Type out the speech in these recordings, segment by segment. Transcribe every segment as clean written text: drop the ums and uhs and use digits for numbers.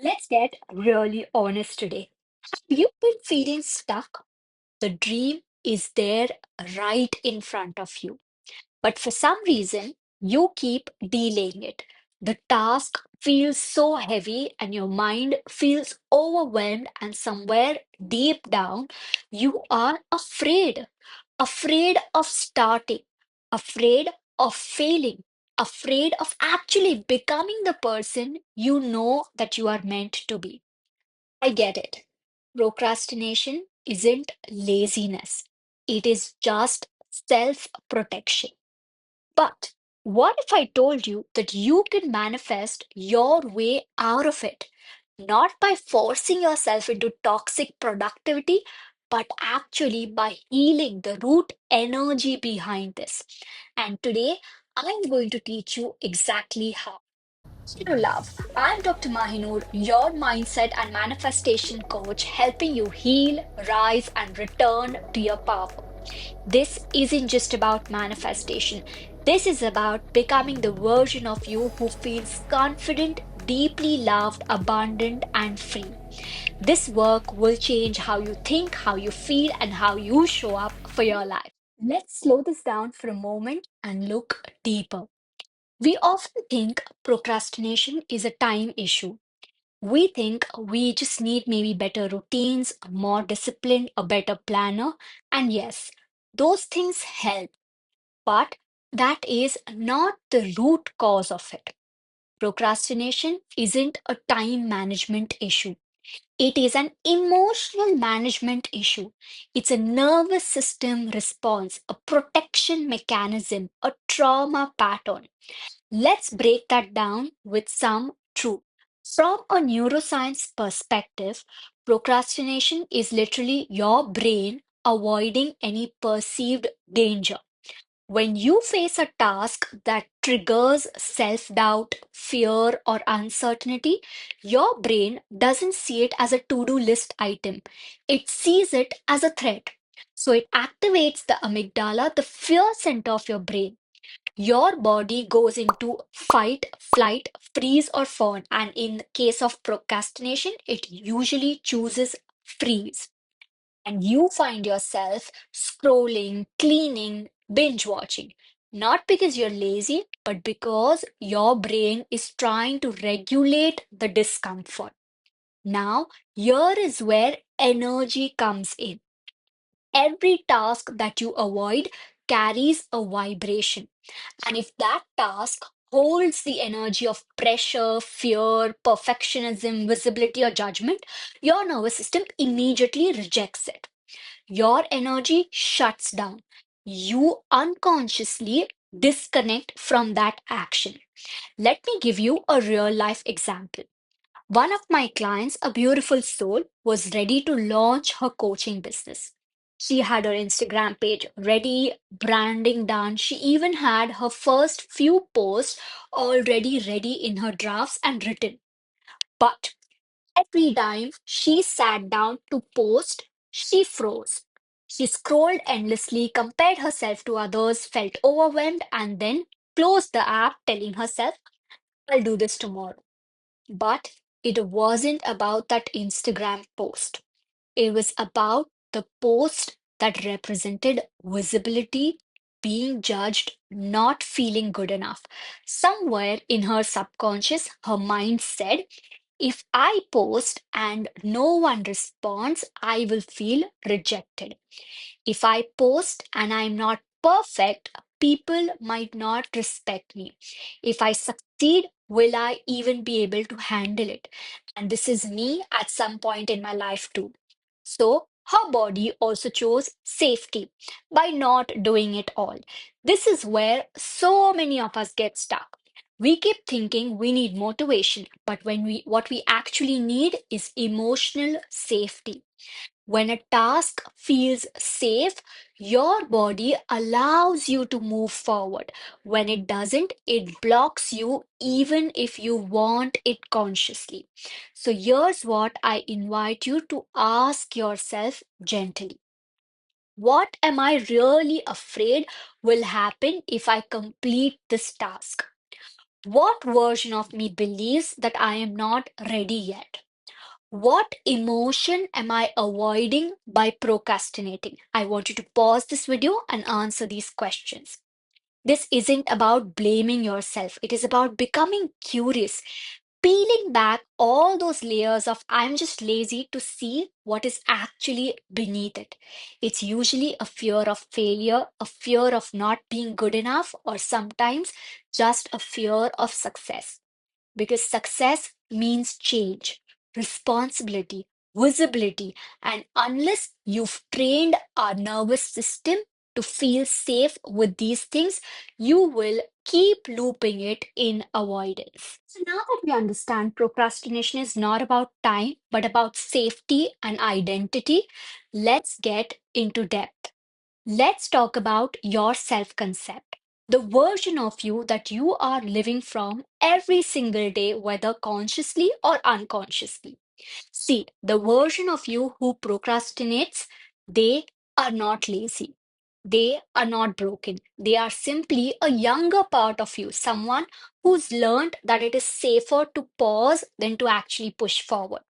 Let's get really honest today. Have you been feeling stuck? The dream is there right in front of you, but for some reason, you keep delaying it. The task feels so heavy, and your mind feels overwhelmed, and somewhere deep down, you are afraid of starting, afraid of failing, afraid of actually becoming the person you know that you are meant to be. I get it. Procrastination isn't laziness, it is just self protection. But what if I told you that you can manifest your way out of it? Not by forcing yourself into toxic productivity, but actually by healing the root energy behind this. And today, I'm going to teach you exactly how. Hello, love. I'm Dr. Mahinur, your mindset and manifestation coach, helping you heal, rise, and return to your power. This isn't just about manifestation. This is about becoming the version of you who feels confident, deeply loved, abundant, and free. This work will change how you think, how you feel, and how you show up for your life. Let's slow this down for a moment and look deeper. We often think procrastination is a time issue. We think we just need maybe better routines, more discipline, a better planner. And yes, those things help, but that is not the root cause of it. Procrastination isn't a time management issue. It is an emotional management issue. It's a nervous system response, a protection mechanism, a trauma pattern. Let's break that down with some truth. From a neuroscience perspective, procrastination is literally your brain avoiding any perceived danger. When you face a task that triggers self doubt, fear, or uncertainty, your brain doesn't see it as a to do list item. It sees it as a threat. So it activates the amygdala, the fear center of your brain. Your body goes into fight, flight, freeze, or fawn. And in case of procrastination, it usually chooses freeze. And you find yourself scrolling, cleaning, binge watching. Not because you're lazy, but because your brain is trying to regulate the discomfort. Now, here is where energy comes in. Every task that you avoid carries a vibration. And if that task holds the energy of pressure, fear, perfectionism, visibility, or judgment, your nervous system immediately rejects it. Your energy shuts down. You unconsciously disconnect from that action. Let me give you a real life example. One of my clients, a beautiful soul, was ready to launch her coaching business. She had her Instagram page ready, branding done. She even had her first few posts already ready in her drafts and written. But every time she sat down to post, she froze. She scrolled endlessly, compared herself to others, felt overwhelmed, and then closed the app, telling herself, I'll do this tomorrow. But it wasn't about that Instagram post. It was about the post that represented visibility, being judged, not feeling good enough. Somewhere in her subconscious, her mind said, if I post and no one responds, I will feel rejected. If I post and I'm not perfect, people might not respect me. If I succeed, will I even be able to handle it? And this is me at some point in my life too. So, her body also chose safety by not doing it all. This is where so many of us get stuck. We keep thinking we need motivation, but what we actually need is emotional safety. When a task feels safe, your body allows you to move forward. When it doesn't, it blocks you even if you want it consciously. So here's what I invite you to ask yourself gently. What am I really afraid will happen if I complete this task? What version of me believes that I am not ready yet? What emotion am I avoiding by procrastinating? I want you to pause this video and answer these questions. This isn't about blaming yourself, it is about becoming curious, peeling back all those layers of I'm just lazy to see what is actually beneath it. It's usually a fear of failure, a fear of not being good enough, or sometimes just a fear of success. Because success means change, responsibility, visibility, and unless you've trained our nervous system to feel safe with these things, you will keep looping it in avoidance. So now that we understand procrastination is not about time, but about safety and identity, let's get into depth. Let's talk about your self concept, the version of you that you are living from every single day, whether consciously or unconsciously. See, the version of you who procrastinates, they are not lazy. They are not broken. They are simply a younger part of you, someone who's learned that it is safer to pause than to actually push forward.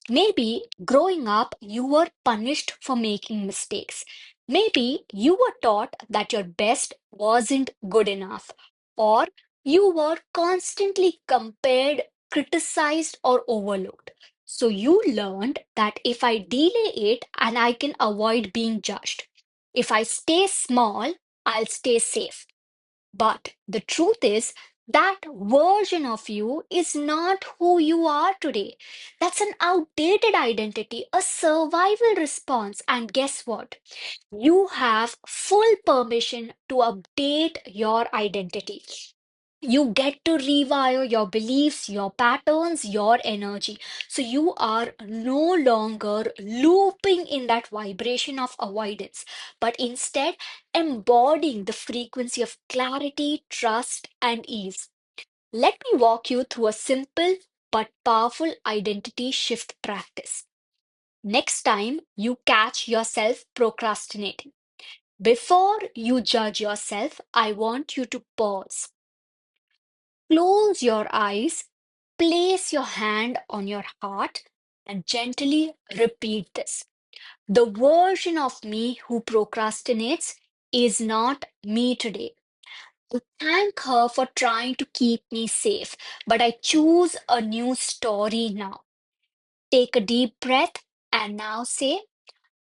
Maybe growing up, you were punished for making mistakes. Maybe you were taught that your best wasn't good enough, or you were constantly compared, criticized, or overlooked. So you learned that if I delay it and I can avoid being judged, if I stay small, I'll stay safe. But the truth is, that version of you is not who you are today. That's an outdated identity, a survival response. And guess what? You have full permission to update your identity. You get to rewire your beliefs, your patterns, your energy. So you are no longer looping in that vibration of avoidance, but instead embodying the frequency of clarity, trust, and ease. Let me walk you through a simple but powerful identity shift practice. Next time you catch yourself procrastinating, before you judge yourself, I want you to pause. Close your eyes, place your hand on your heart, and gently repeat this. The version of me who procrastinates is not me today. I thank her for trying to keep me safe, but I choose a new story now. Take a deep breath and now say,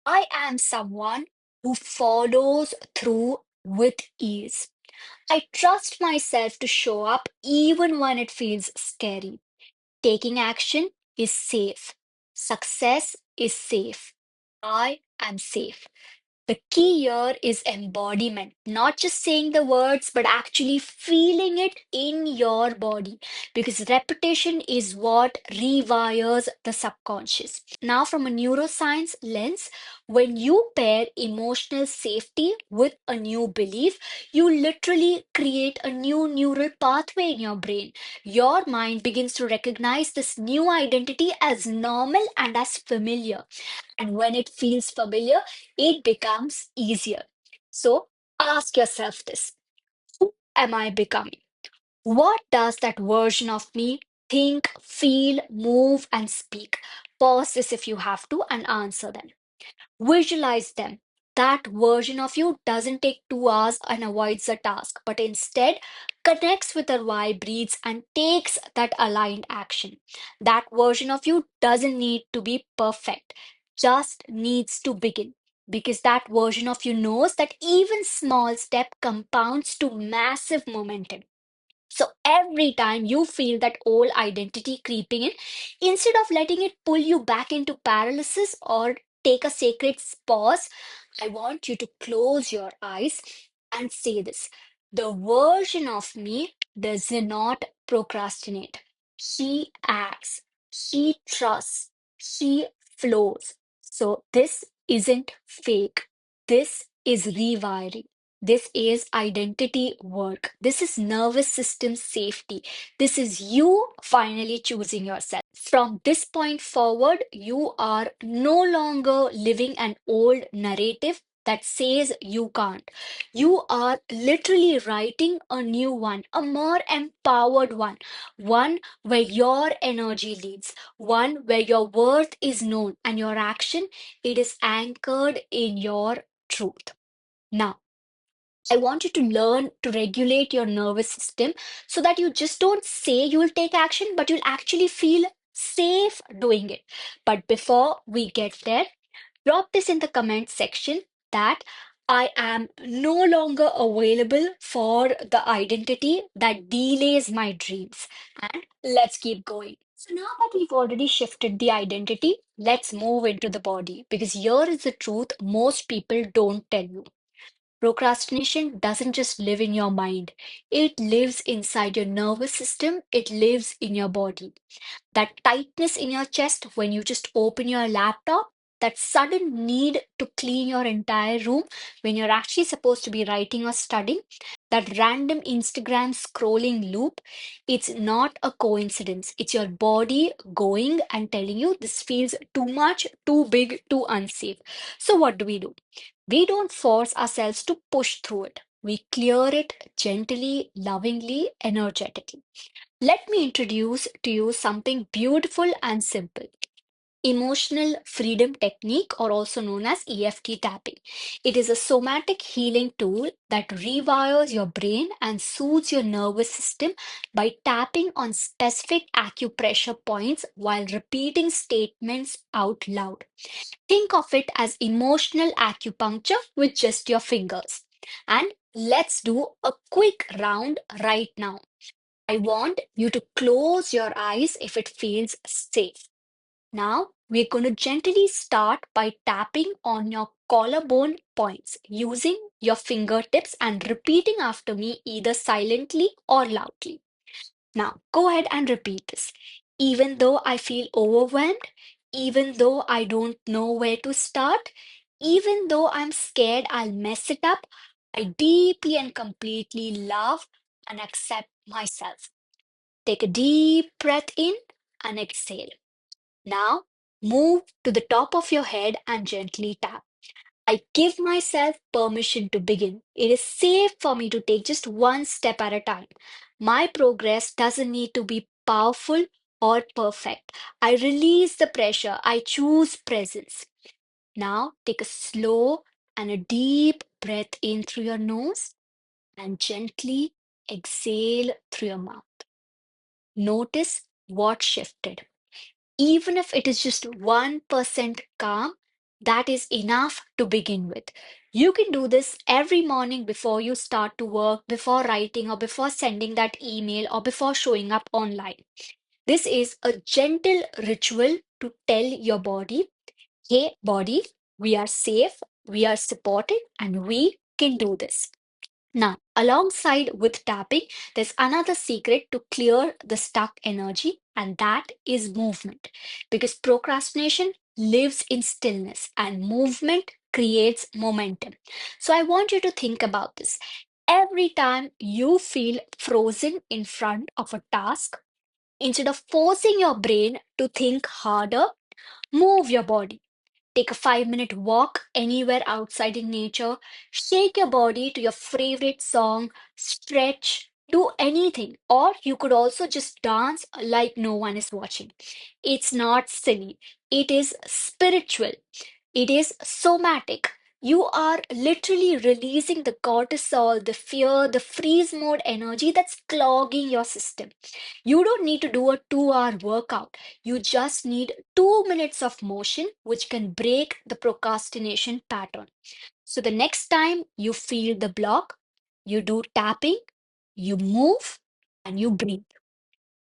I am someone who follows through with ease. I trust myself to show up even when it feels scary. Taking action is safe. Success is safe. I am safe. The key here is embodiment, not just saying the words, but actually feeling it in your body because repetition is what rewires the subconscious. Now, from a neuroscience lens, when you pair emotional safety with a new belief, you literally create a new neural pathway in your brain. Your mind begins to recognize this new identity as normal and as familiar. And when it feels familiar, it becomes easier. So ask yourself this: who am I becoming? What does that version of me think, feel, move, and speak? Pause this if you have to and answer them. Visualize them. That version of you doesn't take 2 hours and avoids the task, but instead connects with her why, breathes, and takes that aligned action. That version of you doesn't need to be perfect, just needs to begin. Because that version of you knows that even small step compounds to massive momentum. So every time you feel that old identity creeping in, instead of letting it pull you back into paralysis or take a sacred pause, I want you to close your eyes and say this. The version of me does not procrastinate. She acts, she trusts, she flows. So this isn't fake. This is rewiring. This is identity work. This is nervous system safety. This is you finally choosing yourself. From this point forward, you are no longer living an old narrative. that says you can't. You are literally writing a new one, a more empowered one where your energy leads, one where your worth is known and your action, it is anchored in your truth. Now, I want you to learn to regulate your nervous system so that you just don't say you will take action, but you'll actually feel safe doing it. But before we get there, drop this in the comment section that I am no longer available for the identity that delays my dreams. And let's keep going. So now that we've already shifted the identity, let's move into the body because here is the truth most people don't tell you. Procrastination doesn't just live in your mind, it lives inside your nervous system, it lives in your body. That tightness in your chest when you just open your laptop, that sudden need to clean your entire room when you're actually supposed to be writing or studying, that random Instagram scrolling loop, it's not a coincidence. It's your body going and telling you this feels too much, too big, too unsafe. So, what do? We don't force ourselves to push through it. We clear it gently, lovingly, energetically. Let me introduce to you something beautiful and simple. Emotional freedom technique, or also known as EFT tapping. It is a somatic healing tool that rewires your brain and soothes your nervous system by tapping on specific acupressure points while repeating statements out loud. Think of it as emotional acupuncture with just your fingers. And let's do a quick round right now. I want you to close your eyes if it feels safe. Now, we're going to gently start by tapping on your collarbone points using your fingertips and repeating after me either silently or loudly. Now, go ahead and repeat this. Even though I feel overwhelmed, even though I don't know where to start, even though I'm scared I'll mess it up, I deeply and completely love and accept myself. Take a deep breath in and exhale. Now, move to the top of your head and gently tap. I give myself permission to begin. It is safe for me to take just one step at a time. My progress doesn't need to be powerful or perfect. I release the pressure. I choose presence. Now, take a slow and a deep breath in through your nose and gently exhale through your mouth. Notice what shifted. Even if it is just 1% calm, that is enough to begin with. You can do this every morning before you start to work, before writing, or before sending that email, or before showing up online. This is a gentle ritual to tell your body, hey, body, we are safe, we are supported, and we can do this. Now, alongside with tapping, there's another secret to clear the stuck energy, and that is movement. Because procrastination lives in stillness and movement creates momentum. So, I want you to think about this. Every time you feel frozen in front of a task, instead of forcing your brain to think harder, move your body. Take a 5-minute walk anywhere outside in nature. Shake your body to your favorite song. Stretch. Do anything. Or you could also just dance like no one is watching. It's not silly, it is spiritual. It is somatic. You are literally releasing the cortisol, the fear, the freeze mode energy that's clogging your system. You don't need to do a 2-hour workout. You just need 2 minutes of motion, which can break the procrastination pattern. So the next time you feel the block, you do tapping, you move, and you breathe.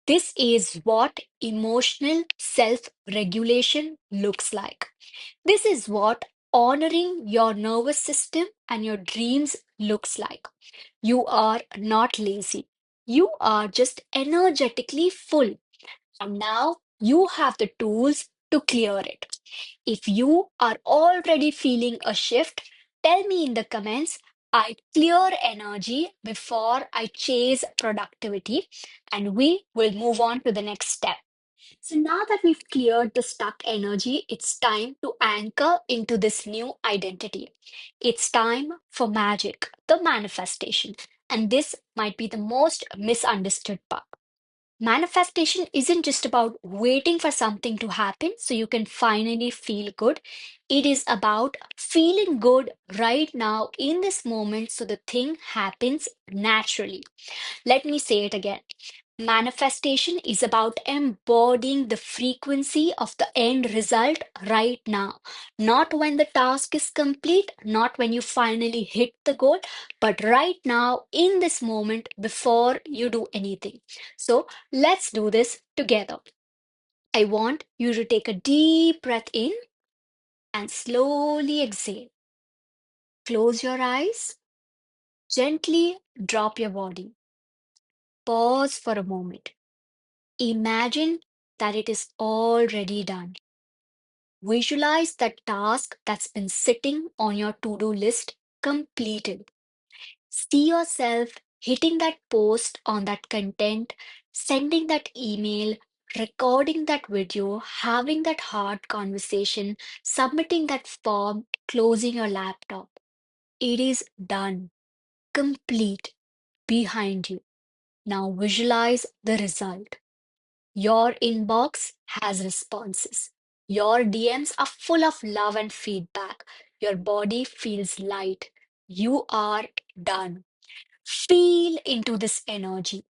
This is what emotional self regulation looks like. This is what honoring your nervous system and your dreams looks like. You are not lazy. You are just energetically full. And now you have the tools to clear it. If you are already feeling a shift, tell me in the comments. I clear energy before I chase productivity, and we will move on to the next step. So now that we've cleared the stuck energy, it's time to anchor into this new identity. It's time for magic, the manifestation. And this might be the most misunderstood part. Manifestation isn't just about waiting for something to happen so you can finally feel good. It is about feeling good right now in this moment so the thing happens naturally. Let me say it again. Manifestation is about embodying the frequency of the end result right now. Not when the task is complete, not when you finally hit the goal, but right now in this moment before you do anything. So let's do this together. I want you to take a deep breath in and slowly exhale. Close your eyes, gently drop your body. Pause for a moment. Imagine that it is already done. Visualize that task that's been sitting on your to do list completed. See yourself hitting that post on that content, sending that email, recording that video, having that hard conversation, submitting that form, closing your laptop. It is done, complete, behind you. Now visualize the result. Your inbox has responses. Your DMs are full of love and feedback. Your body feels light. You are done. Feel into this energy.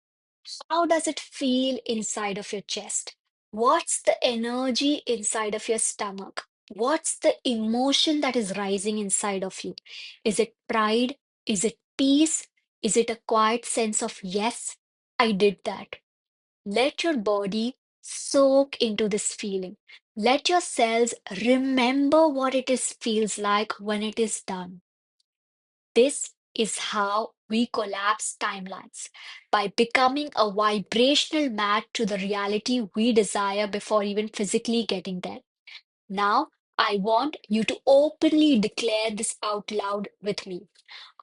How does it feel inside of your chest? What's the energy inside of your stomach? What's the emotion that is rising inside of you? Is it pride? Is it peace? Is it a quiet sense of yes, I did that? Let your body soak into this feeling. Let your cells remember what it is feels like when it is done. This is how we collapse timelines by becoming a vibrational match to the reality we desire before even physically getting there. Now, I want you to openly declare this out loud with me.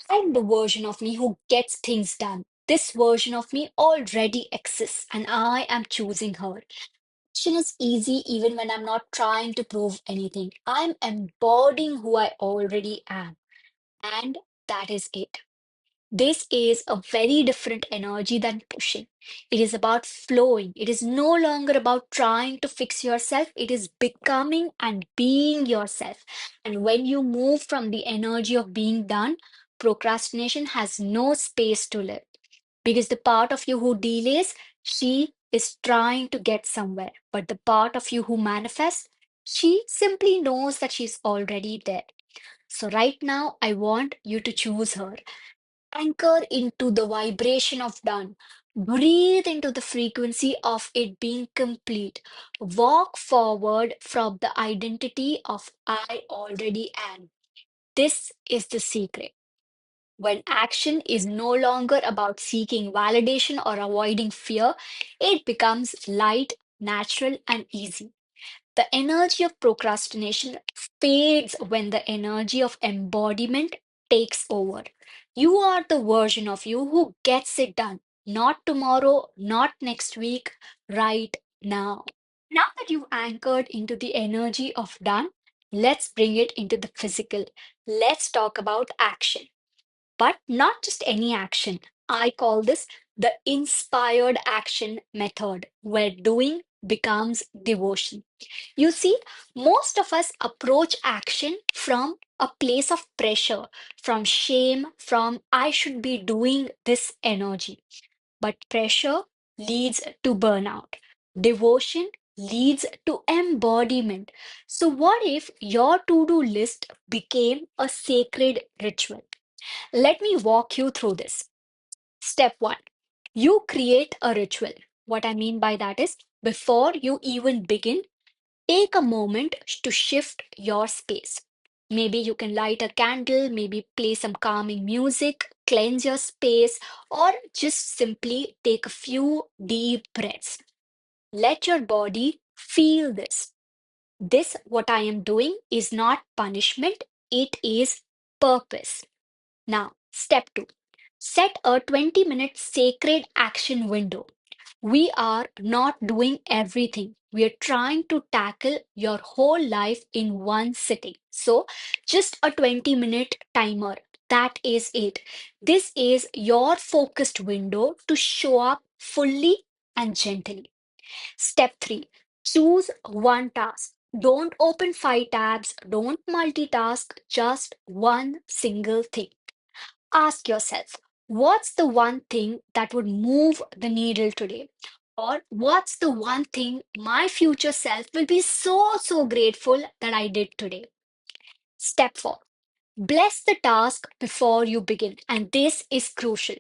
I'm the version of me who gets things done. This version of me already exists, and I am choosing her. Action is easy even when I'm not trying to prove anything. I'm embodying who I already am, and that is it. This is a very different energy than pushing. It is about flowing. It is no longer about trying to fix yourself. It is becoming and being yourself. And when you move from the energy of being done, procrastination has no space to live. Because the part of you who delays, she is trying to get somewhere. But the part of you who manifests, she simply knows that she's already there. So, right now, I want you to choose her. Anchor into the vibration of done. Breathe into the frequency of it being complete. Walk forward from the identity of I already am. This is the secret. When action is no longer about seeking validation or avoiding fear, it becomes light, natural, and easy. The energy of procrastination fades when the energy of embodiment takes over. You are the version of you who gets it done. Not tomorrow, not next week, right now. Now that you've anchored into the energy of done, let's bring it into the physical. Let's talk about action. But not just any action. I call this the inspired action method, where doing becomes devotion. You see, most of us approach action from a place of pressure, from shame, from I should be doing this energy. But pressure leads to burnout. Devotion leads to embodiment. So, what if your to do list became a sacred ritual? Let me walk you through this. Step one, you create a ritual. What I mean by that is, before you even begin, take a moment to shift your space. Maybe you can light a candle, maybe play some calming music, cleanse your space, or just simply take a few deep breaths. Let your body feel this. This, what I am doing, is not punishment, it is purpose. Now, step two, set a 20-minute sacred action window. We are not doing everything. We are trying to tackle your whole life in one sitting. So, just a 20-minute timer. That is it. This is your focused window to show up fully and gently. Step 3, choose one task. Don't open five tabs, don't multitask, just one single thing. Ask yourself, what's the one thing that would move the needle today? Or what's the one thing my future self will be so grateful that I did today? Step 4, bless the task before you begin. And this is crucial.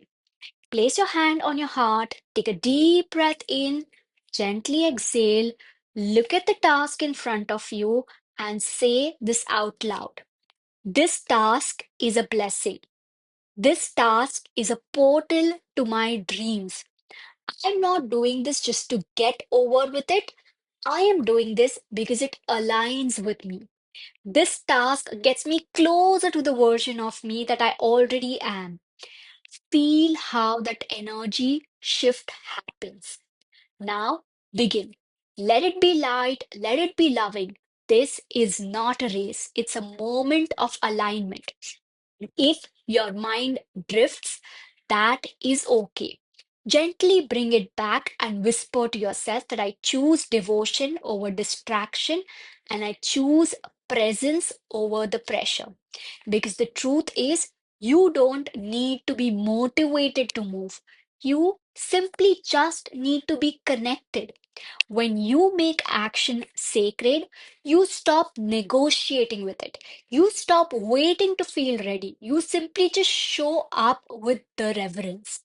Place your hand on your heart, take a deep breath in, gently exhale, look at the task in front of you, and say this out loud. This task is a blessing. This task is a portal to my dreams. I'm not doing this just to get over with it. I am doing this because it aligns with me. This task gets me closer to the version of me that I already am. Feel how that energy shift happens. Now begin. Let it be light, let it be loving. This is not a race, it's a moment of alignment. If your mind drifts, that is okay. Gently bring it back and whisper to yourself that I choose devotion over distraction and I choose presence over the pressure. Because the truth is, you don't need to be motivated to move. You simply just need to be connected. When you make action sacred, you stop negotiating with it. You stop waiting to feel ready. You simply just show up with the reverence.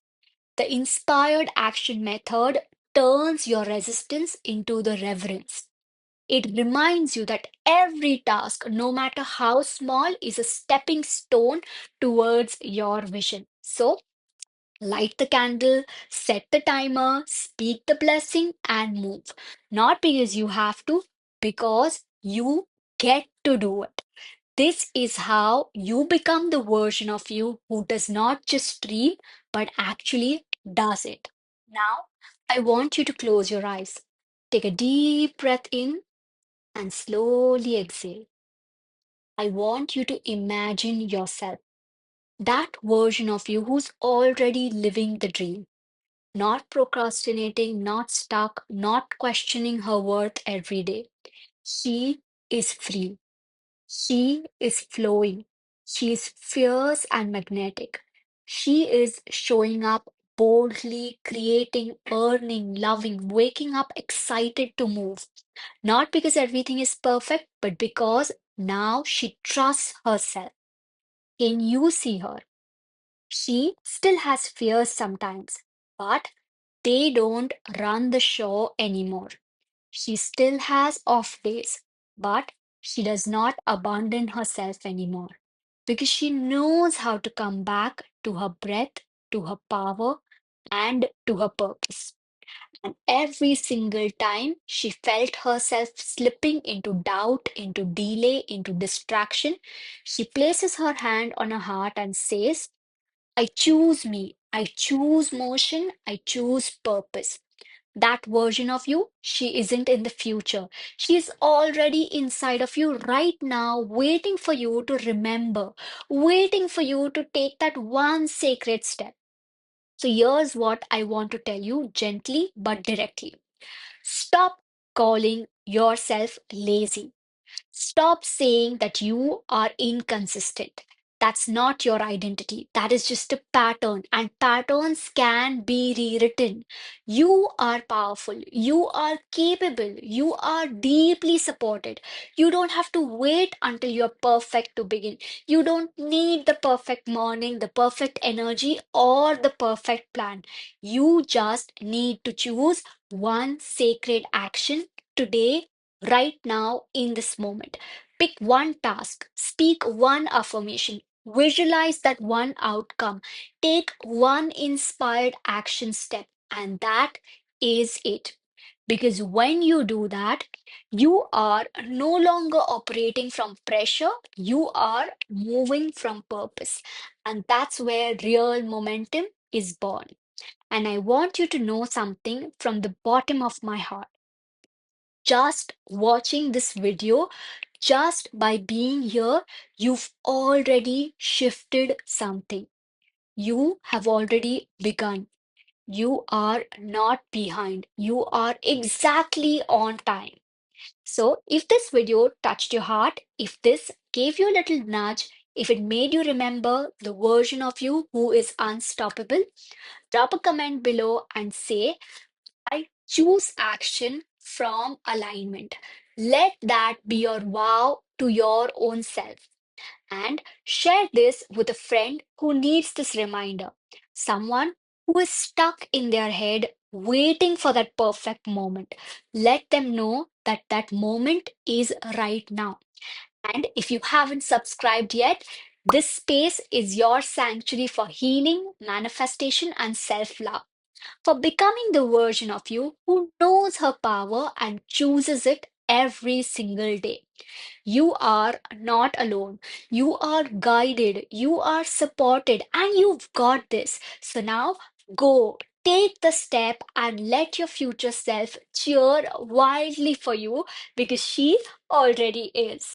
The inspired action method turns your resistance into the reverence. It reminds you that every task, no matter how small, is a stepping stone towards your vision. So, light the candle, set the timer, speak the blessing, and move. Not because you have to, because you get to do it. This is how you become the version of you who does not just dream, but actually does it. Now, I want you to close your eyes. Take a deep breath in and slowly exhale. I want you to imagine yourself, that version of you who's already living the dream, not procrastinating, not stuck, not questioning her worth every day. She is free. She is flowing. She is fierce and magnetic. She is showing up boldly, creating, earning, loving, waking up excited to move. Not because everything is perfect, but because now she trusts herself. Can you see her? She still has fears sometimes, but they don't run the show anymore. She still has off days, but she does not abandon herself anymore because she knows how to come back to her breath, to her power, and to her purpose. And every single time she felt herself slipping into doubt, into delay, into distraction, she places her hand on her heart and says, I choose me, I choose motion, I choose purpose. That version of you, she isn't in the future. She is already inside of you right now, waiting for you to remember, waiting for you to take that one sacred step. So here's what I want to tell you gently but directly. Stop calling yourself lazy. Stop saying that you are inconsistent. That's not your identity. That is just a pattern, and patterns can be rewritten. You are powerful. You are capable. You are deeply supported. You don't have to wait until you're perfect to begin. You don't need the perfect morning, the perfect energy, or the perfect plan. You just need to choose one sacred action today, right now, in this moment. Pick one task, speak one affirmation, visualize that one outcome, take one inspired action step, and that is it. Because when you do that, you are no longer operating from pressure, you are moving from purpose. And that's where real momentum is born. And I want you to know something from the bottom of my heart. Just watching this video, just by being here, you've already shifted something. You have already begun. You are not behind. You are exactly on time. So, if this video touched your heart, if this gave you a little nudge, if it made you remember the version of you who is unstoppable, drop a comment below and say, I choose action from alignment. Let that be your wow to your own self. And share this with a friend who needs this reminder. Someone who is stuck in their head waiting for that perfect moment. Let them know that that moment is right now. And if you haven't subscribed yet, this space is your sanctuary for healing, manifestation, and self love, for becoming the version of you who knows her power and chooses it every single day. You are not alone. You are guided, you are supported, and you've got this. So now go. Take the step and let your future self cheer wildly for you because she already is.